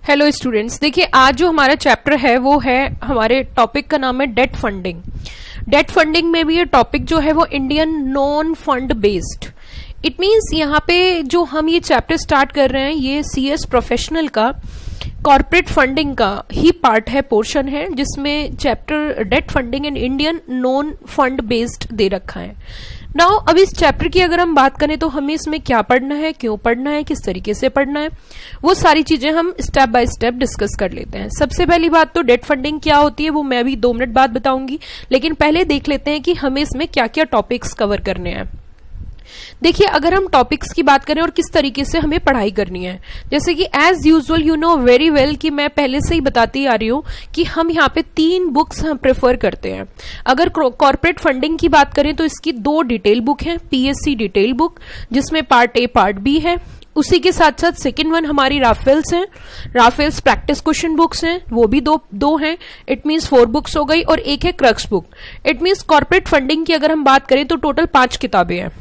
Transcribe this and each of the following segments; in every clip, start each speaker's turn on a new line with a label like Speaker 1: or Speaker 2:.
Speaker 1: Hello students, देखिए आज जो हमारा चैप्टर है वो है, हमारे टॉपिक का नाम है डेट फंडिंग। डेट फंडिंग में भी ये टॉपिक जो है वो Indian non fund based. It means यहाँ पे जो हम ये चैप्टर स्टार्ट कर रहे हैं ये सीएस प्रोफेशनल का कॉर्पोरेट फंडिंग का ही पार्ट है, पोर्शन है, जिसमें chapter debt funding and Indian non fund based दे रखा है। नाउ अब इस चैप्टर की अगर हम बात करें तो हमें इसमें क्या पढ़ना है, क्यों पढ़ना है, किस तरीके से पढ़ना है, वो सारी चीजें हम स्टेप बाय स्टेप डिस्कस कर लेते हैं। सबसे पहली बात तो डेट फंडिंग क्या होती है वो मैं अभी 2 मिनट बाद बताऊंगी, लेकिन पहले देख लेते हैं कि हमें इसमें क्या क्या टॉपिक्स कवर करने हैं। देखिए अगर हम टॉपिक्स की बात करें और किस तरीके से हमें पढ़ाई करनी है, जैसे कि as usual you know very well कि मैं पहले से ही बताती आ रही हूं कि हम यहाँ पे 3 बुक्स हम प्रेफर करते हैं। अगर कॉर्पोरेट फंडिंग की बात करें तो इसकी 2 डिटेल बुक है, पीएससी डिटेल बुक जिसमें पार्ट ए पार्ट बी है, उसी के साथ साथ सेकेंड वन हमारी राफेल्स हैं, राफेल्स प्रैक्टिस क्वेश्चन बुक्स हैं, वो भी दो हैं, इट मीन्स 4 बुक्स हो गई, और एक है crux book. It means corporate funding की अगर हम बात करें तो टोटल 5 किताबें हैं,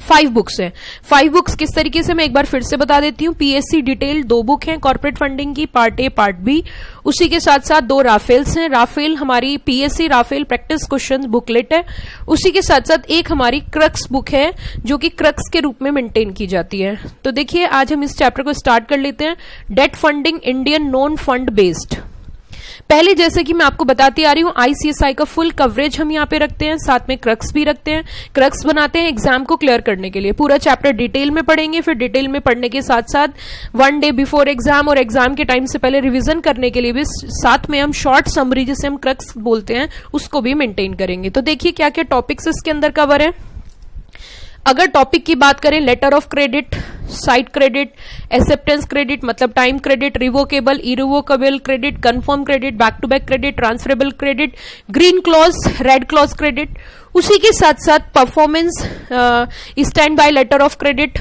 Speaker 1: 5 बुक्स हैं। 5 बुक्स किस तरीके से मैं एक बार फिर से बता देती हूँ। पीएससी डिटेल 2 बुक हैं कॉर्पोरेट फंडिंग की, पार्ट ए पार्ट बी, उसी के साथ साथ 2 राफेल्स हैं। राफेल हमारी पीएससी राफेल प्रैक्टिस क्वेश्चन बुकलेट है, उसी के साथ साथ एक हमारी क्रक्स बुक है जो कि क्रक्स के रूप में मेंटेन की जाती है। तो देखिए आज हम इस चैप्टर को स्टार्ट कर लेते हैं, debt funding Indian non fund based. पहले जैसे कि मैं आपको बताती आ रही हूं आईसीएसआई का फुल कवरेज हम यहाँ पे रखते हैं, साथ में क्रक्स भी रखते हैं। क्रक्स बनाते हैं एग्जाम को क्लियर करने के लिए, पूरा चैप्टर डिटेल में पढ़ेंगे, फिर डिटेल में पढ़ने के साथ साथ 1 डे बिफोर एग्जाम और एग्जाम के टाइम से पहले रिवीजन करने के लिए भी साथ में हम शॉर्ट समरी जिसे हम क्रक्स बोलते हैं उसको भी मेंटेन करेंगे। तो देखिए क्या क्या टॉपिक्स इसके अंदर कवर है। अगर टॉपिक की बात करें, letter of credit, sight credit, acceptance credit मतलब time credit, revocable irrevocable credit, confirm credit, back to back credit, transferable credit, green clause, red clause credit, उसी के साथ साथ performance standby letter of credit,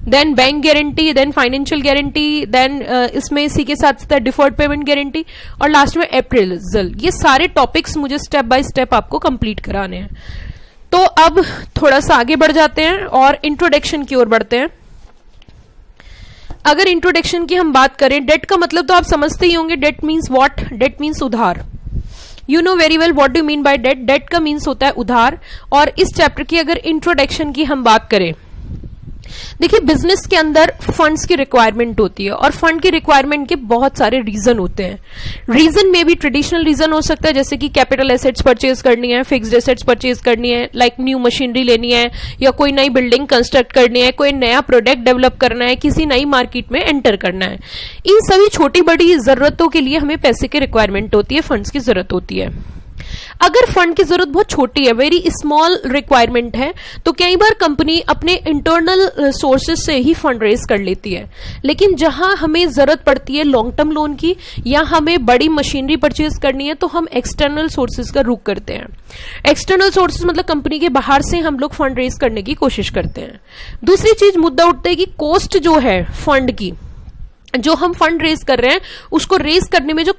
Speaker 1: then bank guarantee, then financial guarantee, then इसमें इसी के साथ साथ deferred payment guarantee, और लास्ट में अप्रेजल। ये सारे टॉपिक्स मुझे स्टेप बाय स्टेप आपको कंप्लीट कराने हैं। तो अब थोड़ा सा आगे बढ़ जाते हैं और इंट्रोडक्शन की ओर बढ़ते हैं। अगर इंट्रोडक्शन की हम बात करें, डेट का मतलब तो आप समझते ही होंगे, debt means what, debt means उधार। You know very well what do mean by debt. Debt का मीन्स होता है उधार। और इस चैप्टर की अगर इंट्रोडक्शन की हम बात करें, देखिए बिजनेस के अंदर फंड्स की रिक्वायरमेंट होती है और फंड की रिक्वायरमेंट के बहुत सारे रीजन होते हैं। रीजन में भी ट्रेडिशनल रीजन हो सकता है, जैसे कि कैपिटल एसेट्स परचेज करनी है, फिक्स्ड एसेट्स परचेज करनी है, लाइक न्यू मशीनरी लेनी है, या कोई नई बिल्डिंग कंस्ट्रक्ट करनी है, कोई नया प्रोडक्ट डेवलप करना है, किसी नई मार्केट में एंटर करना है। इन सभी छोटी बड़ी जरूरतों के लिए हमें पैसे की रिक्वायरमेंट होती है, फंड्स की जरूरत होती है। अगर फंड की जरूरत बहुत छोटी है, वेरी स्मॉल रिक्वायरमेंट है, तो कई बार कंपनी अपने इंटरनल सोर्सेज से ही फंड रेज कर लेती है। लेकिन जहां हमें जरूरत पड़ती है लॉन्ग टर्म लोन की, या हमें बड़ी मशीनरी परचेज करनी है, तो हम एक्सटर्नल सोर्सेज का रुख करते हैं। एक्सटर्नल सोर्सेज मतलब कंपनी के बाहर से हम लोग फंड रेज करने की कोशिश करते हैं। दूसरी चीज मुद्दा उठता है कि कॉस्ट जो है फंड की, जो हम फंड रेज कर रहे हैं उसको रेज करने में जो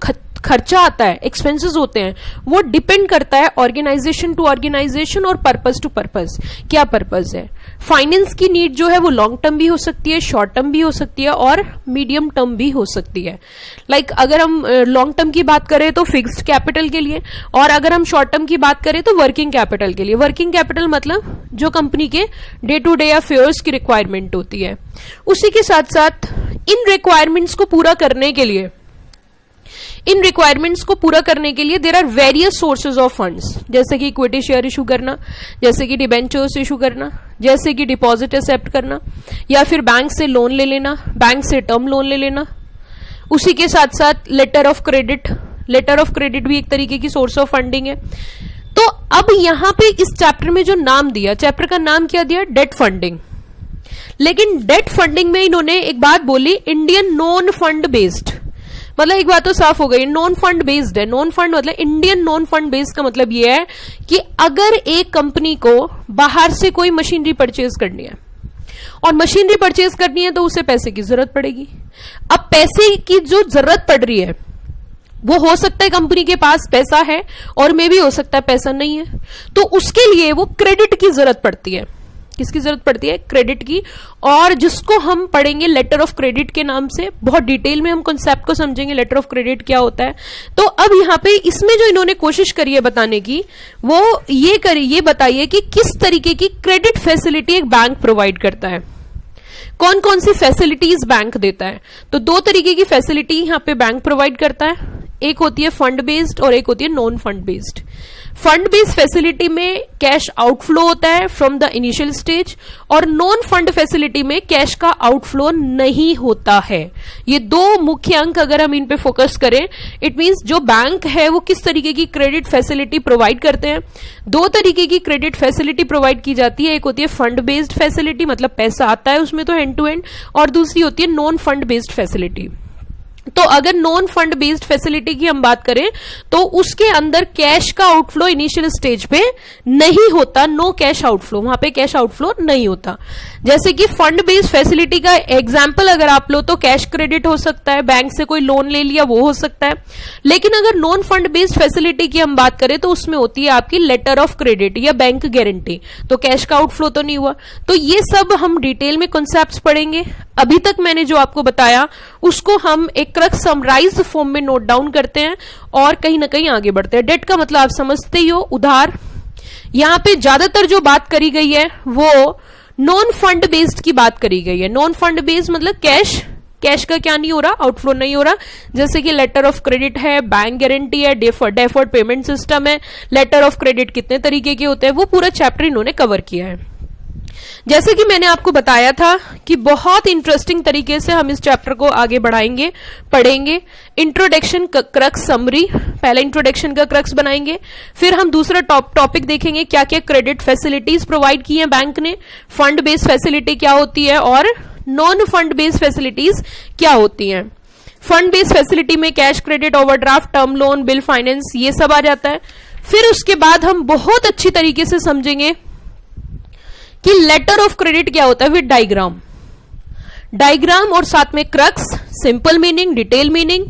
Speaker 1: खर्चा आता है, एक्सपेंसेस होते हैं, वो डिपेंड करता है ऑर्गेनाइजेशन टू ऑर्गेनाइजेशन और पर्पस टू पर्पस। क्या पर्पस है? फाइनेंस की नीड जो है वो लॉन्ग टर्म भी हो सकती है, शॉर्ट टर्म भी हो सकती है, और मीडियम टर्म भी हो सकती है। लाइक अगर हम लॉन्ग टर्म की बात करें तो फिक्स्ड कैपिटल के लिए, और अगर हम शॉर्ट टर्म की बात करें तो वर्किंग कैपिटल के लिए। वर्किंग कैपिटल मतलब जो कंपनी के डे टू डे अफेयर्स की रिक्वायरमेंट होती है। उसी के साथ साथ इन रिक्वायरमेंट्स को पूरा करने के लिए there are various sources of funds, जैसे कि इक्विटी शेयर इशू करना, जैसे कि डिबेंचर्स इशू करना, जैसे कि डिपॉजिट एक्सेप्ट करना, या फिर बैंक से लोन ले लेना, बैंक से टर्म लोन ले लेना। उसी के साथ साथ लेटर ऑफ क्रेडिट भी एक तरीके की सोर्स ऑफ फंडिंग है। तो अब यहां पे इस चैप्टर में जो नाम दिया, चैप्टर का नाम क्या दिया? Debt funding. लेकिन डेट फंडिंग में इन्होंने एक बात बोली, इंडियन नॉन फंड बेस्ड। मतलब एक बात तो साफ हो गई, नॉन फंड बेस्ड है। नॉन फंड मतलब इंडियन नॉन फंड बेस्ड का मतलब यह है कि अगर एक कंपनी को बाहर से कोई मशीनरी परचेज करनी है और मशीनरी परचेज करनी है तो उसे पैसे की जरूरत पड़ेगी। अब पैसे की जो जरूरत पड़ रही है वो हो सकता है कंपनी के पास पैसा है और मे भी हो सकता है पैसा नहीं है, तो उसके लिए वो क्रेडिट की जरूरत पड़ती है। किसकी जरूरत पड़ती है? क्रेडिट की। और जिसको हम पढ़ेंगे लेटर ऑफ क्रेडिट के नाम से, बहुत डिटेल में हम कॉन्सेप्ट को समझेंगे लेटर ऑफ क्रेडिट क्या होता है। तो अब यहाँ पे इसमें जो इन्होंने कोशिश करी है बताने की, वो ये बताइए कि किस तरीके की क्रेडिट फैसिलिटी एक बैंक प्रोवाइड करता है, कौन कौन सी फैसिलिटीज बैंक देता है। तो दो तरीके की फैसिलिटी यहाँ पे बैंक प्रोवाइड करता है, एक होती है फंड बेस्ड और एक होती है non fund based. Fund based facility में कैश आउटफ्लो होता है फ्रॉम द इनिशियल स्टेज, और नॉन फंड फैसिलिटी में कैश का आउटफ्लो नहीं होता है। ये दो मुख्य अंक अगर हम इन पे फोकस करें, इट मींस जो बैंक है वो किस तरीके की क्रेडिट फैसिलिटी प्रोवाइड करते हैं। दो तरीके की क्रेडिट फैसिलिटी प्रोवाइड की जाती है, एक होती है फंड बेस्ड फैसिलिटी, मतलब पैसा आता है उसमें तो एंड टू एंड, और दूसरी होती है नॉन फंड बेस्ड फैसिलिटी। तो अगर नॉन फंड बेस्ड फैसिलिटी की हम बात करें तो उसके अंदर कैश का आउटफ्लो इनिशियल स्टेज पे नहीं होता, नो कैश आउटफ्लो, वहां पे कैश आउटफ्लो नहीं होता। जैसे कि फंड बेस्ड फैसिलिटी का एग्जांपल अगर आप लो तो कैश क्रेडिट हो सकता है, बैंक से कोई लोन ले लिया वो हो सकता है। लेकिन अगर नॉन फंड बेस्ड फैसिलिटी की हम बात करें तो उसमें होती है आपकी लेटर ऑफ क्रेडिट या बैंक गारंटी, तो कैश का आउटफ्लो तो नहीं हुआ। तो ये सब हम डिटेल में कॉन्सेप्ट्स पढ़ेंगे। अभी तक मैंने जो आपको बताया उसको हम एक क्रक्स समराइज्ड फॉर्म में नोट डाउन करते हैं और कहीं ना कहीं आगे बढ़ते हैं। डेट का मतलब आप समझते ही हो, उधार। यहां पे ज्यादातर जो बात करी गई है वो नॉन फंड बेस्ड की बात करी गई है। नॉन फंड बेस्ड मतलब कैश का क्या नहीं हो रहा, आउटफ्लो नहीं हो रहा। जैसे कि लेटर ऑफ क्रेडिट है, बैंक गारंटी है, डेफर्ड पेमेंट सिस्टम है। लेटर ऑफ क्रेडिट कितने तरीके के होते हैं वो पूरा चैप्टर इन्होंने कवर किया है। जैसे कि मैंने आपको बताया था कि बहुत इंटरेस्टिंग तरीके से हम इस चैप्टर को आगे बढ़ाएंगे, पढ़ेंगे। इंट्रोडक्शन का क्रक्स समरी, पहले इंट्रोडक्शन का क्रक्स बनाएंगे, फिर हम दूसरा टॉपिक देखेंगे क्या क्या क्रेडिट फैसिलिटीज प्रोवाइड की हैं बैंक ने, फंड बेस्ड फैसिलिटी क्या होती है और नॉन फंड बेस्ड फैसिलिटीज क्या होती हैं। फंड बेस्ड फैसिलिटी में cash credit, overdraft, term loan, bill finance, ये सब आ जाता है। फिर उसके बाद हम बहुत अच्छी तरीके से समझेंगे कि लेटर ऑफ क्रेडिट क्या होता है विद डायग्राम और साथ में crux, simple meaning, detail meaning,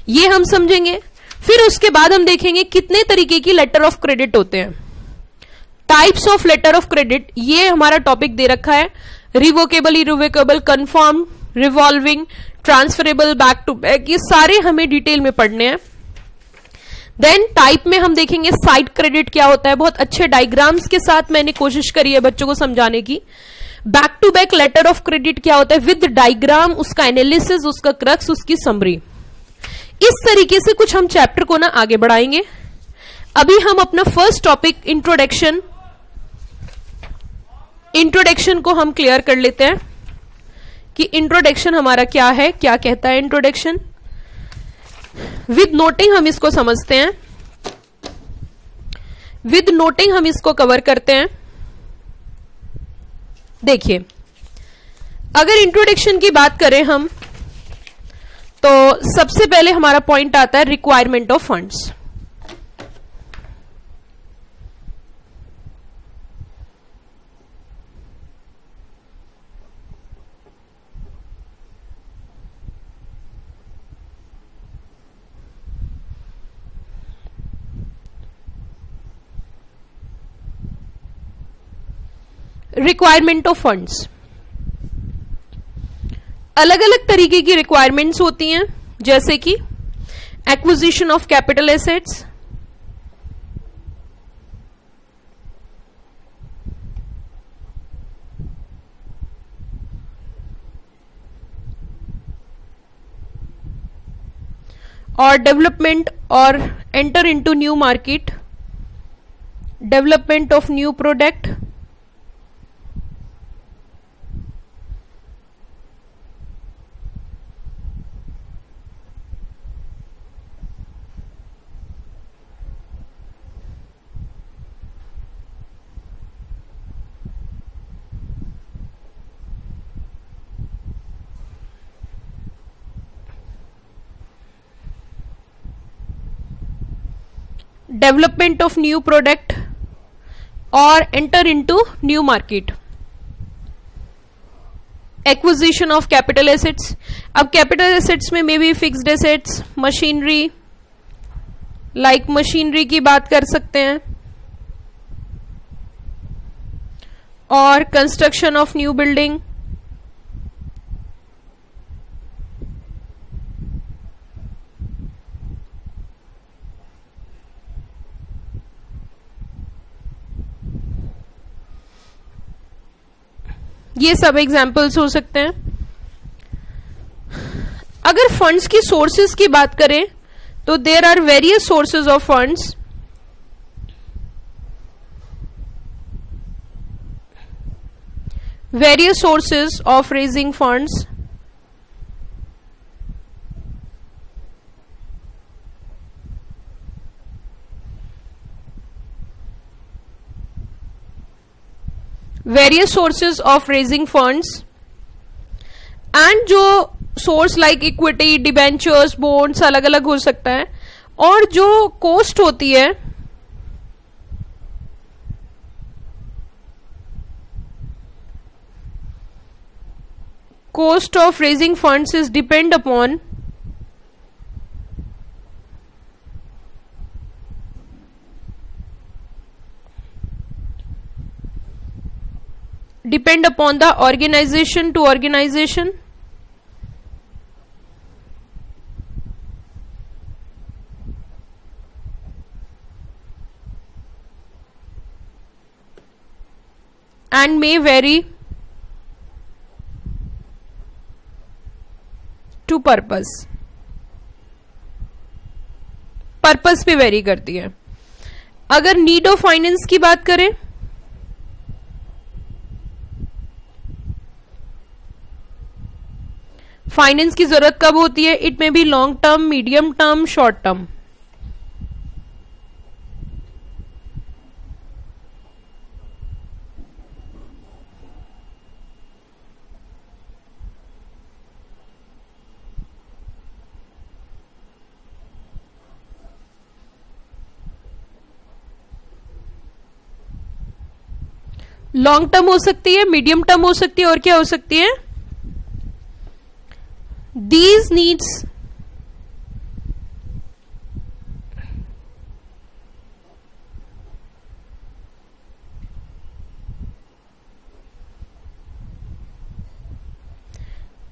Speaker 1: ये हम समझेंगे। फिर उसके बाद हम देखेंगे कितने तरीके की लेटर ऑफ क्रेडिट होते हैं, types of letter of credit, ये हमारा टॉपिक दे रखा है। Revocable, irrevocable, confirm, revolving, transferable, back to back, ये सारे हमें डिटेल में पढ़ने हैं। देन टाइप में हम देखेंगे साइड क्रेडिट क्या होता है, बहुत अच्छे डायग्राम्स के साथ मैंने कोशिश करी है बच्चों को समझाने की। Back to back letter of credit क्या होता है विद डायग्राम, उसका एनालिसिस, उसका क्रक्स, उसकी समरी। इस तरीके से कुछ हम चैप्टर को ना आगे बढ़ाएंगे। अभी हम अपना फर्स्ट टॉपिक इंट्रोडक्शन को हम क्लियर कर लेते हैं कि इंट्रोडक्शन हमारा क्या है, क्या कहता है इंट्रोडक्शन। विद नोटिंग हम इसको समझते हैं, विद नोटिंग हम इसको कवर करते हैं। देखिए, अगर इंट्रोडक्शन की बात करें हम तो सबसे पहले हमारा पॉइंट आता है requirement of funds. Requirement of funds, अलग अलग तरीके की रिक्वायरमेंट्स होती हैं, जैसे कि एक्विजिशन ऑफ कैपिटल एसेट्स, और डेवलपमेंट और enter into new market, development of new product, development of new product और enter into new market, acquisition of capital assets. अब कैपिटल एसेट्स में may be fixed assets, machinery, machinery की बात कर सकते हैं, और कंस्ट्रक्शन ऑफ न्यू बिल्डिंग, ये सब एग्जाम्पल्स हो सकते हैं। अगर फंड्स की सोर्सेज की बात करें तो there are various sources of funds. Various sources of raising funds. Various sources of raising funds, and जो source like equity, debentures, bonds अलग अलग हो सकता है, और जो कॉस्ट होती है cost of raising funds is depend upon the organization to organization, and may vary to purpose पे वेरी करती है। अगर नीड ऑफ फाइनेंस की बात करें, फाइनेंस की जरूरत कब होती है? It may be long term, medium term, short term. Long term हो सकती है, मीडियम टर्म हो सकती है, और क्या हो सकती है? These needs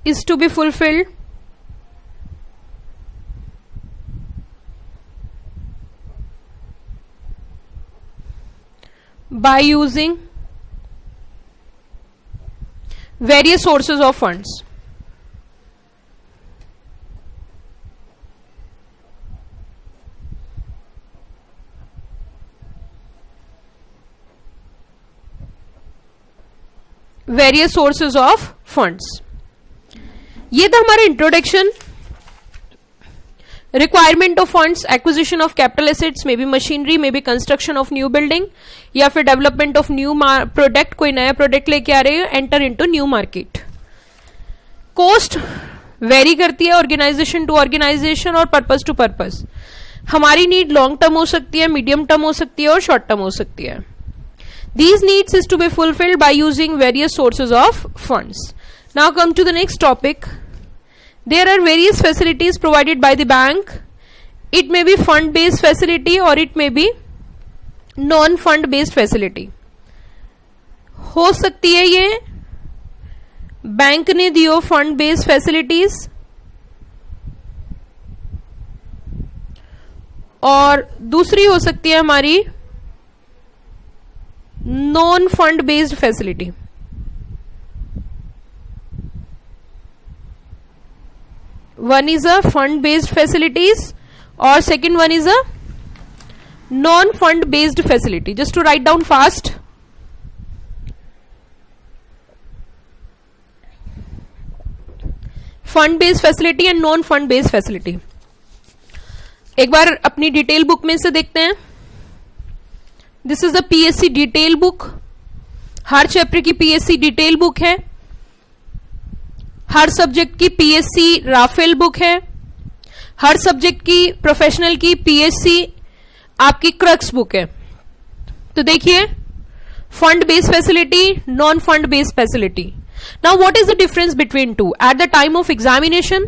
Speaker 1: is to be fulfilled by using various sources of funds. Various sources of funds. ये था हमारा introduction. Requirement of funds, acquisition of capital assets, may be machinery, may be construction of new building, या फिर development of new product, कोई नया product लेके आ रहे हो, enter into new market. Cost very करती है ऑर्गेनाइजेशन टू ऑर्गेनाइजेशन और पर्पस टू पर्पस। हमारी नीड लॉन्ग टर्म हो सकती है, मीडियम टर्म हो सकती है, और शॉर्ट टर्म हो सकती है। These needs is to be fulfilled by using various sources of funds. Now come to the next topic. There are various facilities provided by the bank. It may be fund based facility or it may be non fund based facility. हो सकती है ये bank ने दियो fund based facilities, और दूसरी हो सकती है हमारी non fund based facility. One is a fund based facilities और second one is a non fund based facility. Just to write down fast, fund based facility and non fund based facility. एक बार अपनी detail book में से देखते हैं। This is the PSC detail book. हर chapter की पीएससी डिटेल बुक है, हर सब्जेक्ट की पीएससी राफेल बुक है, हर सब्जेक्ट की प्रोफेशनल की पीएससी आपकी क्रक्स बुक है। तो देखिए, fund based facility, non fund based facility. Now what is the difference between two? Eight the time of examination,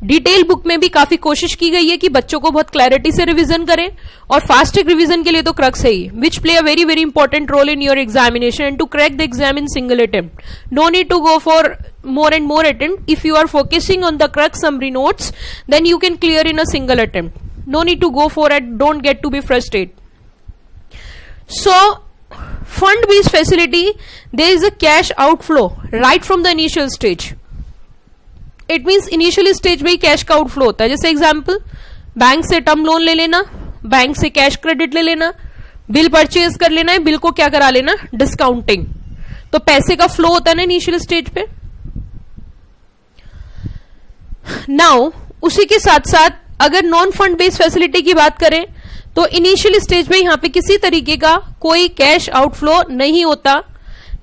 Speaker 1: detail book में भी काफी कोशिश की गई है कि बच्चों को बहुत क्लैरिटी से रिवीजन करें, और फास्ट रिवीजन के लिए तो क्रक्स है ही, which play a very very important role in your examination and to crack the exam in single attempt. No need to go for more and more attempt. If you are focusing on the crux summary notes, then you can clear in a single attempt. No need to go for it. Don't get to be frustrated. So fund based facility, there is a cash outflow right from the initial stage. It means initial stage में ही cash का outflow होता है. जैसे example, bank से term loan ले लेना, bank से cash credit ले लेना, बिल परचेज कर लेना है, बिल को क्या करा लेना, डिस्काउंटिंग. तो पैसे का फ्लो होता है ना इनिशियल स्टेज पे. नाउ उसी के साथ साथ अगर नॉन फंड बेस्ड फैसिलिटी की बात करें तो इनिशियल स्टेज में यहां पे किसी तरीके का कोई कैश आउटफ्लो नहीं होता.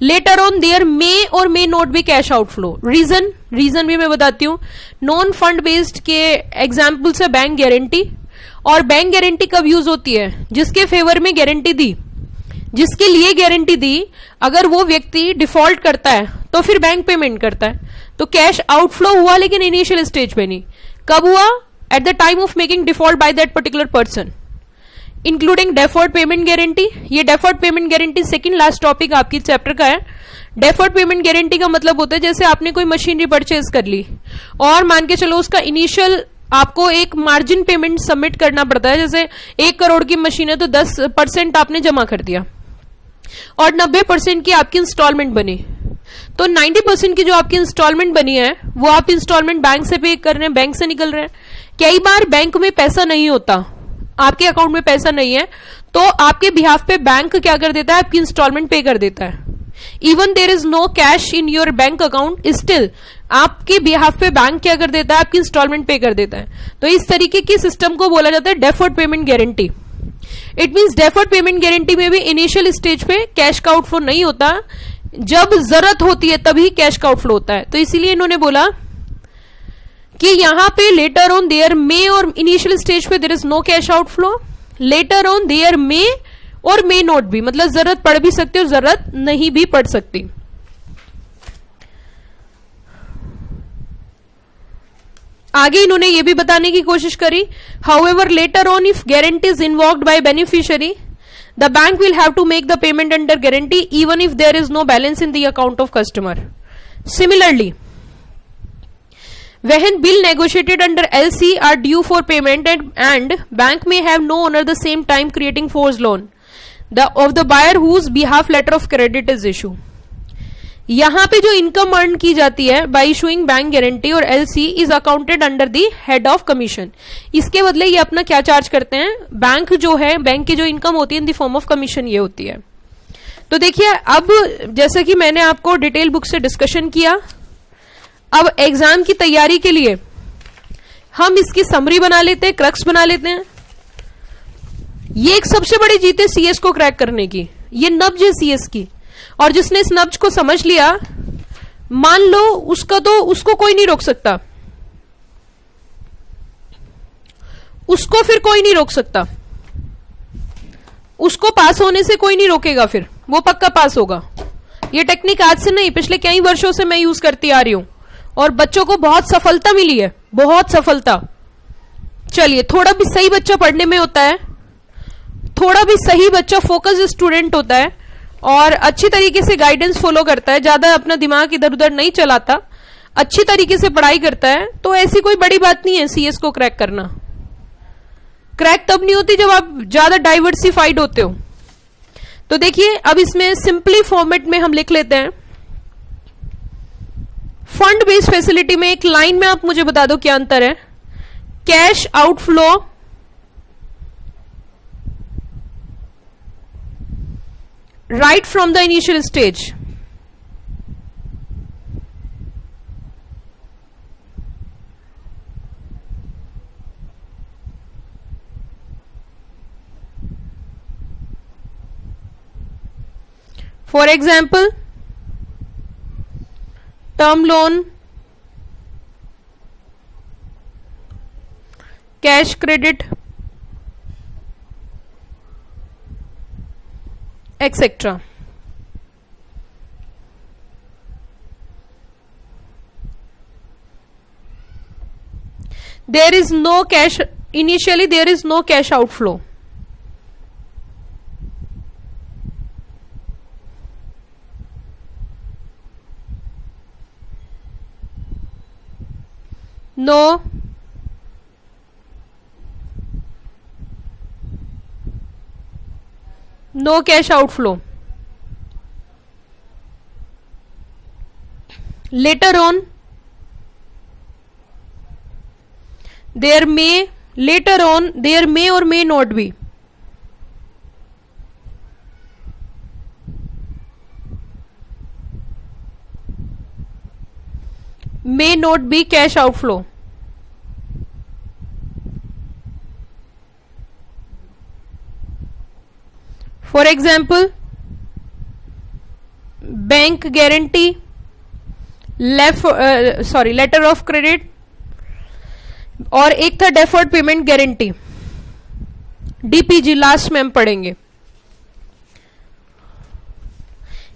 Speaker 1: Letter on there may or may not be cash outflow. Reason भी मैं बताती हूं. नॉन फंड बेस्ड के एग्जाम्पल्स है बैंक गारंटी. और बैंक गारंटी कब यूज होती है? जिसके फेवर में गारंटी दी, जिसके लिए गारंटी दी, अगर वो व्यक्ति डिफॉल्ट करता है तो फिर बैंक पेमेंट करता है. तो कैश आउटफ्लो हुआ लेकिन इनिशियल स्टेज पे नहीं. कब हुआ? At the time of making default by that particular person, including deferred payment guarantee. ये deferred payment guarantee second last topic आपकी चैप्टर का है. डेफर्ड पेमेंट गारंटी का मतलब होता है जैसे आपने कोई मशीनरी परचेज कर ली और मान के चलो उसका इनिशियल आपको एक मार्जिन पेमेंट सबमिट करना पड़ता है. जैसे 1 करोड़ की मशीन है तो 10% आपने जमा कर दिया और 90% की आपकी इंस्टॉलमेंट बनी. तो 90% की जो आपकी इंस्टॉलमेंट बनी है वो आप इंस्टॉलमेंट बैंक से पे कर रहे हैं, बैंक से निकल रहे हैं. कई बार बैंक में पैसा नहीं होता, आपके अकाउंट में पैसा नहीं है, तो आपके बिहाफ पे बैंक क्या कर देता है, आपकी इंस्टॉलमेंट पे कर देता है. Even there is no cash in your bank account, still आपके बिहाफ पे बैंक क्या कर देता है, आपकी इंस्टॉलमेंट पे कर देता है. तो इस तरीके की सिस्टम को बोला जाता है deferred payment guarantee. It means deferred payment guarantee में भी इनिशियल स्टेज पे कैश का आउटफ्लो नहीं होता, जब जरूरत होती है तभी कैश का आउटफ्लो होता है. तो इसीलिए इन्होंने बोला कि यहां पे letter on there may or initial stage पे there is no cash outflow. Later on there may or may not B, मतलब जरूरत पड़ भी सकती है और जरूरत नहीं भी पड़ सकती. आगे इन्होंने ये भी बताने की कोशिश करी, however later on if guarantee is invoked by beneficiary, the bank will have to make the payment under guarantee even if there is no balance in the account of customer. Similarly, when bill negotiated under LC are due for payment and bank may have no owner the same time creating forced loan of the buyer whose behalf letter of credit is issued. यहां पे जो income earn की जाती है bye issuing bank guarantee और LC is accounted under the head of commission. इसके बदले ये अपना क्या चार्ज करते हैं, बैंक जो है, बैंक की जो इनकम होती है in the form of commission ये होती है. तो देखिए अब जैसा कि मैंने आपको डिटेल बुक से डिस्कशन किया, अब एग्जाम की तैयारी के लिए हम इसकी समरी बना लेते हैं, क्रक्स बना लेते हैं. ये एक सबसे बड़ी जीत है सीएस को क्रैक करने की, ये नब्ज है सीएस की. और जिसने इस नब्ज को समझ लिया, मान लो उसका तो उसको कोई नहीं रोक सकता, उसको फिर कोई नहीं रोक सकता, उसको पास होने से कोई नहीं रोकेगा, फिर वो पक्का पास होगा. ये टेक्निक आज से नहीं, पिछले कई वर्षों से मैं यूज करती आ रही हूं और बच्चों को बहुत सफलता मिली है, बहुत सफलता. चलिए, थोड़ा भी सही बच्चा पढ़ने में होता है, थोड़ा भी सही बच्चा फोकस स्टूडेंट होता है और अच्छी तरीके से गाइडेंस फॉलो करता है, ज्यादा अपना दिमाग इधर उधर नहीं चलाता, अच्छी तरीके से पढ़ाई करता है, तो ऐसी कोई बड़ी बात नहीं है सीएस को क्रैक करना. क्रैक तब नहीं होती जब आप ज्यादा डाइवर्सिफाइड होते हो. तो देखिए अब इसमें सिंपली फॉर्मेट में हम लिख लेते हैं. फंड बेस्ड फैसिलिटी में एक लाइन में आप मुझे बता दो क्या अंतर है. Cash outflow right from the initial stage. For example, term loan, cash credit, etc. There is no cash, initially there is no cash outflow. no cash outflow. Later on there may or may not be. May not be cash outflow. For example, bank guarantee, letter of credit, और एक था deferred payment guarantee, DPG, last में हम पढ़ेंगे.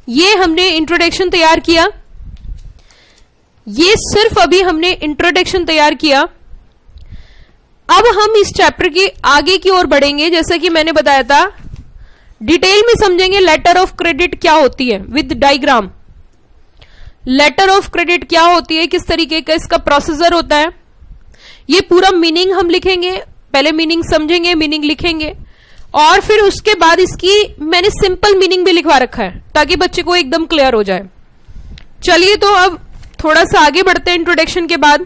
Speaker 1: ये हमने introduction तैयार किया. ये सिर्फ अभी हमने इंट्रोडक्शन तैयार किया. अब हम इस चैप्टर के आगे की ओर बढ़ेंगे. जैसा कि मैंने बताया था, डिटेल में समझेंगे लेटर ऑफ क्रेडिट क्या होती है with diagram. Letter of credit क्या होती है, किस तरीके का इसका प्रोसीजर होता है, ये पूरा मीनिंग हम लिखेंगे. पहले मीनिंग समझेंगे, मीनिंग लिखेंगे, और फिर उसके बाद इसकी मैंने सिंपल मीनिंग भी लिखवा रखा है ताकि बच्चे को एकदम क्लियर हो जाए. चलिए तो अब थोड़ा सा आगे बढ़ते हैं इंट्रोडक्शन के बाद.